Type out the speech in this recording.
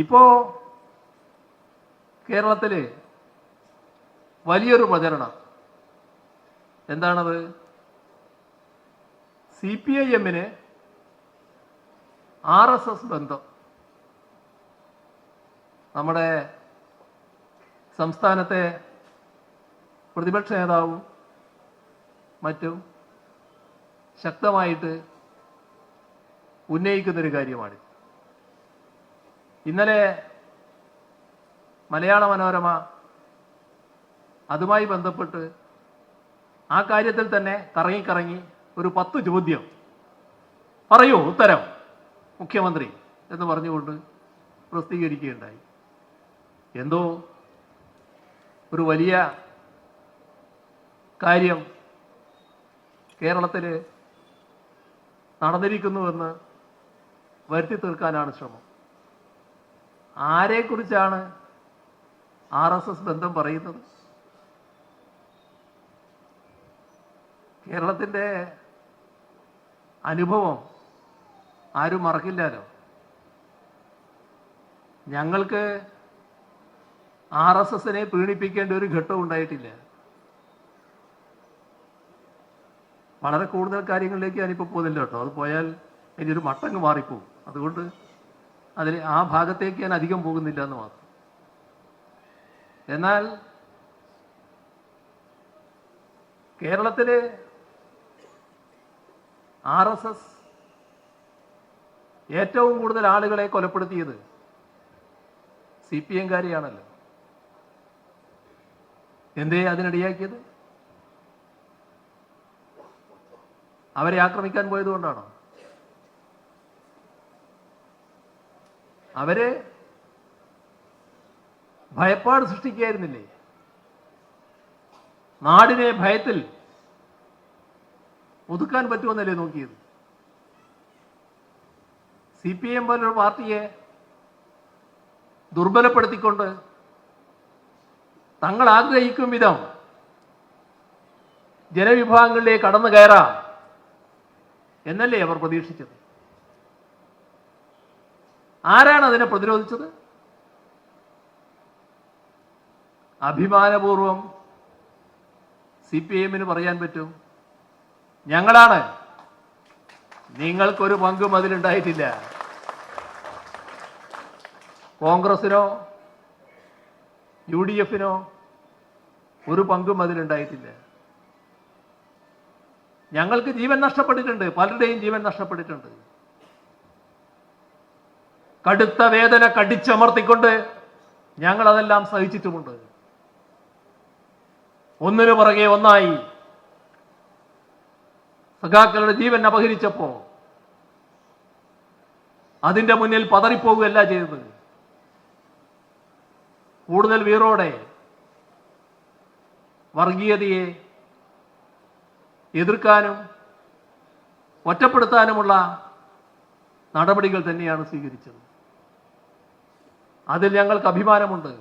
ഇപ്പോൾ കേരളത്തിൽ വലിയൊരു പ്രചരണം എന്താണത്? CPIM-ന് RSS ബന്ധം. നമ്മുടെ സംസ്ഥാനത്തെ പ്രതിപക്ഷ നേതാവും മറ്റും ശക്തമായിട്ട് ഉന്നയിക്കുന്നൊരു കാര്യമാണ്. ഇന്നലെ മലയാള മനോരമ അതുമായി ബന്ധപ്പെട്ട് ആ കാര്യത്തിൽ തന്നെ കറങ്ങി ഒരു 10 ചോദ്യം പറയൂ ഉത്തരം മുഖ്യമന്ത്രി എന്ന് പറഞ്ഞുകൊണ്ട് പ്രസിദ്ധീകരിക്കുകയുണ്ടായി. എന്തോ ഒരു വലിയ കാര്യം കേരളത്തിൽ നടന്നിരിക്കുന്നുവെന്ന് വരുത്തി തീർക്കാനാണ് ശ്രമം. ആരെക്കുറിച്ചാണ് RSS ബന്ധം പറയുന്നത്? കേരളത്തിൻ്റെ അനുഭവം ആരും മറക്കില്ലല്ലോ. ഞങ്ങൾക്ക് RSS-നെ പ്രീണിപ്പിക്കേണ്ട ഒരു ഘട്ടം ഉണ്ടായിട്ടില്ല. വളരെ കൂടുതൽ കാര്യങ്ങളിലേക്ക് ഞാനിപ്പോൾ പോകുന്നില്ല കേട്ടോ. അത് പോയാൽ ഇനിയൊരു മട്ടങ്ങ് മാറിപ്പോവും. അതുകൊണ്ട് ആ ഭാഗത്തേക്ക് ഞാൻ അധികം പോകുന്നില്ല എന്ന് മാത്രം. എന്നാൽ കേരളത്തിൽ RSS ഏറ്റവും കൂടുതൽ ആളുകളെ കൊലപ്പെടുത്തിയത് CPM-കാരെയാണല്ലോ. എന്തേ അതിനിടയാക്കിയത്? അവരെ ആക്രമിക്കാൻ പോയതുകൊണ്ടാണോ? അവര് ഭയപ്പാട് സൃഷ്ടിക്കുകയായിരുന്നില്ലേ? നാടിനെ ഭയത്തിൽ ഒതുക്കാൻ പറ്റുമെന്നല്ലേ നോക്കിയത്? CPM പോലൊരു പാർട്ടിയെ ദുർബലപ്പെടുത്തിക്കൊണ്ട് തങ്ങൾ ആഗ്രഹിക്കും വിധം ജനവിഭാഗങ്ങളിലേക്ക് കടന്നു കയറാം എന്നല്ലേ അവർ പ്രതീക്ഷിച്ചത്? ആരാണ് അതിനെ പ്രതിരോധിച്ചത്? അഭിമാനപൂർവം CPM-ന് പറയാൻ പറ്റും, ഞങ്ങളാണ്, നിങ്ങൾക്കൊരു പങ്കും അതിലുണ്ടായിട്ടില്ല. കോൺഗ്രസിനോ UDF-നോ ഒരു പങ്കും അതിലുണ്ടായിട്ടില്ല. ഞങ്ങൾക്ക് ജീവൻ നഷ്ടപ്പെട്ടിട്ടുണ്ട്, പലരുടെയും ജീവൻ നഷ്ടപ്പെട്ടിട്ടുണ്ട്. കടുത്ത വേദന കടിച്ചമർത്തിക്കൊണ്ട് ഞങ്ങളതെല്ലാം സഹിച്ചിട്ടുമുണ്ട്. ഒന്നിനു പുറകെ ഒന്നായി സഖാക്കളുടെ ജീവൻ അപഹരിച്ചപ്പോ അതിന്റെ മുന്നിൽ പതറിപ്പോവുകയല്ല ചെയ്തത്. കൂടുതൽ വീറോടെ വർഗീയതയെ എതിർക്കാനും ഒറ്റപ്പെടുത്താനുമുള്ള നടപടികൾ തന്നെയാണ് സ്വീകരിച്ചത്. അതിൽ ഞങ്ങൾക്ക് അഭിമാനമുണ്ട്.